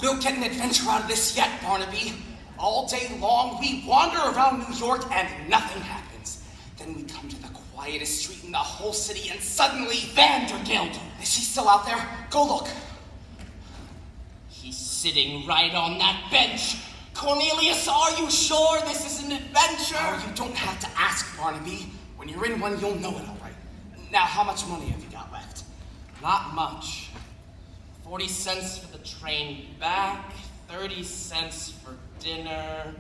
We'll get an adventure out of this yet, Barnaby. All day long, we wander around New York and nothing happens. Then we come to the quietest street in the whole city and suddenly Vandergelder. Is he still out there? Go look. He's sitting right on that bench. Cornelius, are you sure this is an adventure? Oh, you don't have to ask, Barnaby. When you're in one, you'll know it all right. Now, how much money have you got left? Not much. 40 cents for the train back, 30 cents for dinner,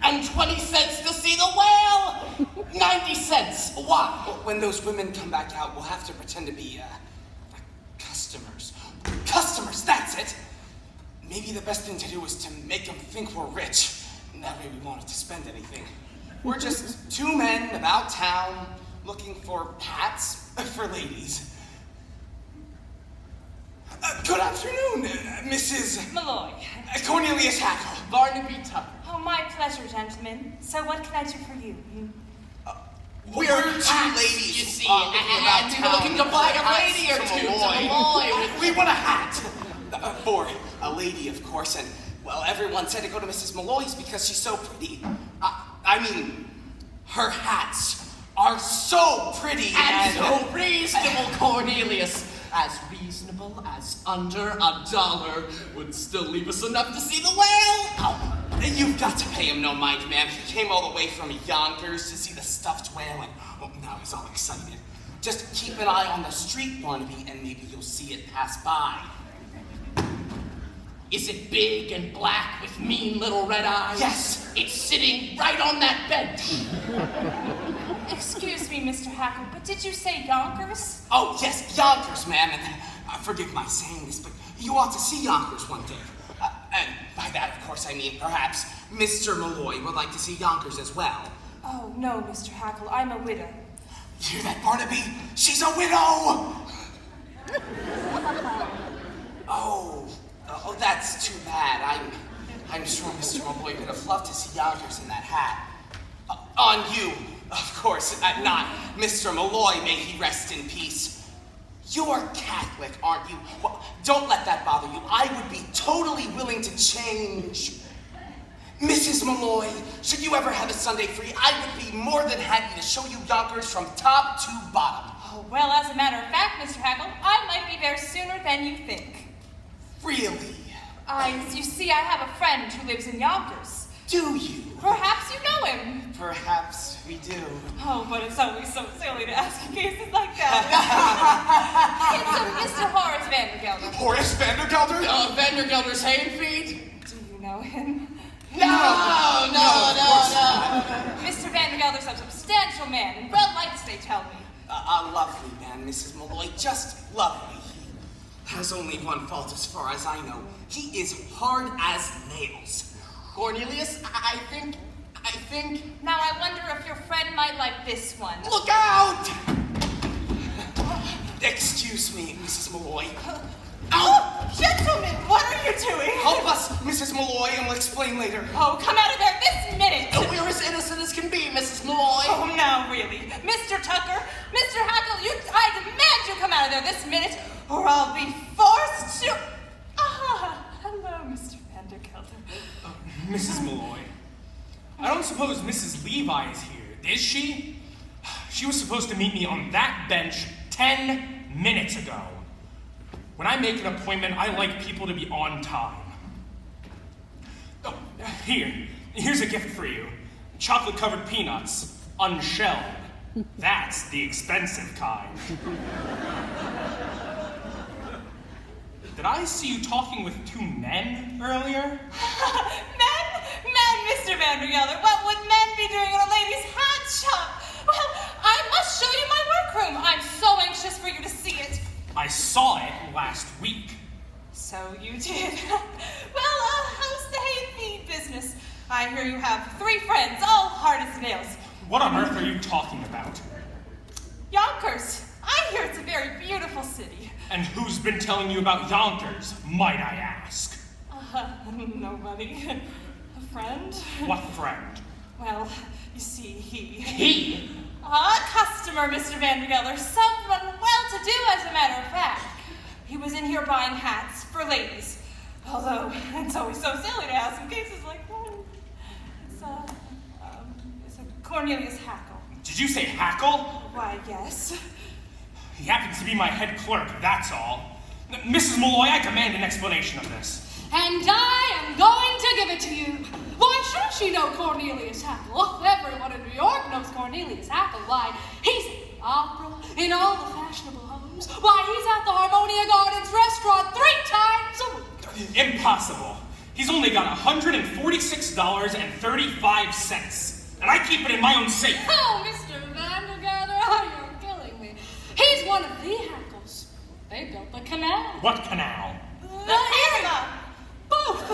and 20 cents to see the whale! 90 cents. Why? Well, when those women come back out, we'll have to pretend to be, customers. Customers, that's it! Maybe the best thing to do is to make them think we're rich. And that way we won't have to spend anything. We're just two men about town looking for hats for ladies. Good afternoon, Mrs. Malloy. Cornelius Hackle. Barnaby Tucker. Oh, my pleasure, gentlemen. So what can I do for you? We're two ladies, you see, about and we were looking to buy a lady or two to Malloy. We want a hat. For a lady, of course, and, well, everyone said to go to Mrs. Malloy's because she's so pretty. I mean, her hats are so pretty and so reasonable, Cornelius. As reasonable as under $1 would still leave us enough to see the whale. Oh, you've got to pay him no mind, ma'am. He came all the way from Yonkers to see the stuffed whale, and now he's all excited. Just keep an eye on the street, Barnaby, and maybe you'll see it pass by. Is it big and black with mean little red eyes? Yes. It's sitting right on that bench. Excuse me, Mr. Hackle, but did you say Yonkers? Oh, yes, Yonkers, ma'am, and forgive my saying this, but you ought to see Yonkers one day. And by that, of course, I mean perhaps Mr. Malloy would like to see Yonkers as well. Oh, no, Mr. Hackle, I'm a widow. You hear that, Barnaby? She's a widow! Oh, that's too bad. I'm sure Mr. Malloy would have loved to see Yonkers in that hat. On you, of course, not Mr. Malloy, may he rest in peace. You're Catholic, aren't you? Well, don't let that bother you. I would be totally willing to change. Mrs. Malloy, should you ever have a Sunday free, I would be more than happy to show you Yonkers from top to bottom. Oh, well, as a matter of fact, Mr. Hackle, I might be there sooner than you think. Really? You see, I have a friend who lives in Yonkers. Do you? Perhaps you know him. Perhaps we do. Oh, but it's always so silly to ask in cases like that. It's Mr. Horace Vandergelder. Horace Vandergelder? Vandergelder's hay and feed? Do you know him? No. Mr. Vandergelder's a substantial man and well liked, they tell me. A lovely man, Mrs. Malloy, just lovely. He has only one fault as far as I know. He is hard as nails. Cornelius, I think... Now I wonder if your friend might like this one. Look out! Excuse me, Mrs. Malloy. Oh, gentlemen, what are you doing? Help us, Mrs. Malloy, and we'll explain later. Oh, come out of there this minute! We're as innocent as can be, Mrs. Malloy. Oh, now really. Mr. Tucker, Mr. Hackle, I demand you come out of there this minute, or I'll be forced to... Hello, Mr. Vandergelder. Mrs. Malloy, I don't suppose Mrs. Levi is here, is she? She was supposed to meet me on that bench 10 minutes ago. When I make an appointment, I like people to be on time. Oh, here's a gift for you. Chocolate-covered peanuts, unshelled. That's the expensive kind. Did I see you talking with two men earlier? Men, Mr. Vandergelder, what would men be doing in a lady's hat shop? Well, I must show you my workroom. I'm so anxious for you to see it. I saw it last week. So you did. Well, how's the hay and feed business? I hear you have 3 friends, all hard as nails. What on earth are you talking about? Yonkers. I hear it's a very beautiful city. And who's been telling you about Yonkers, might I ask? Nobody. A friend? What friend? Well, you see, He? A customer, Mr. Vandergelder. Someone well-to-do, as a matter of fact. He was in here buying hats for ladies. Although, it's always so silly to ask in cases like that. It's a Cornelius Hackle. Did you say Hackle? Why, yes. He happens to be my head clerk, that's all. Mrs. Malloy, I demand an explanation of this. And I am going to give it to you. Why should she know Cornelius Hackle? Everyone in New York knows Cornelius Hackle. Why, he's at the opera, in all the fashionable homes. Why, he's at the Harmonia Gardens restaurant 3 times a week. Impossible. He's only got $146.35, and I keep it in my own safe. Oh, Mr. Vandergather, oh, you're killing me. He's one of the Hackles. They built the canal. What canal? The Erie. Both.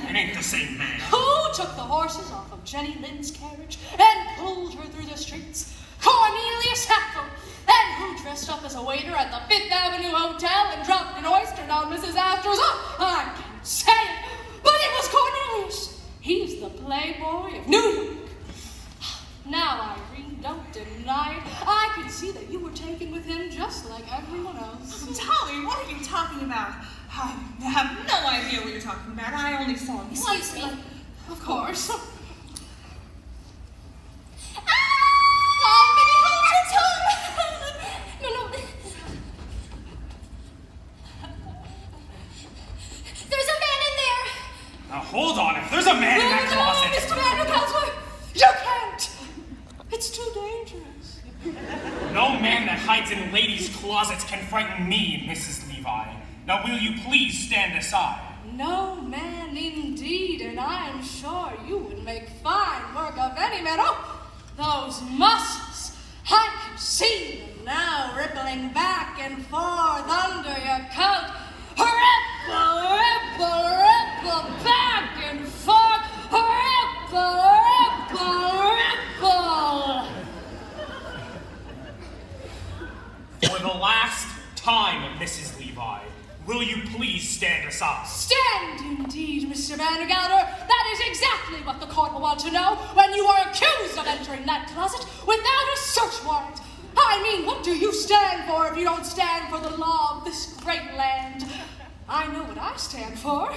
It ain't the same man. Who took the horses off of Jenny Lind's carriage and pulled her through the streets? Cornelius Hackle. And who dressed up as a waiter at the Fifth Avenue Hotel and dropped an oyster down Mrs. Astor's? Oh, I can't say it, but it was Cornelius. He's the playboy of New York. Now, Irene, don't deny it. I can see that you were taken with him just like everyone else. Dolly, what are you talking about? I have no idea what you're talking about. I only saw him once. Excuse me. Of course. Hold on, if there's a man in that closet... No, Mr. Vandergather, you can't. It's too dangerous. No man that hides in ladies' closets can frighten me, Mrs. Levi. Now will you please stand aside? No man indeed, and I am sure you would make fine work of any man. Oh, those muscles, I can see them now rippling back and forth under your coat. Ripple, ripple, ripple, back and forth. Ripple, ripple, ripple. For the last time, Mrs. Levi, will you please stand aside? Stand indeed, Mr. Vandergelder. That is exactly what the court will want to know when you are accused of entering that closet without a search warrant. I mean, what do you stand for if you don't stand for the law of this great land? I know what I stand for.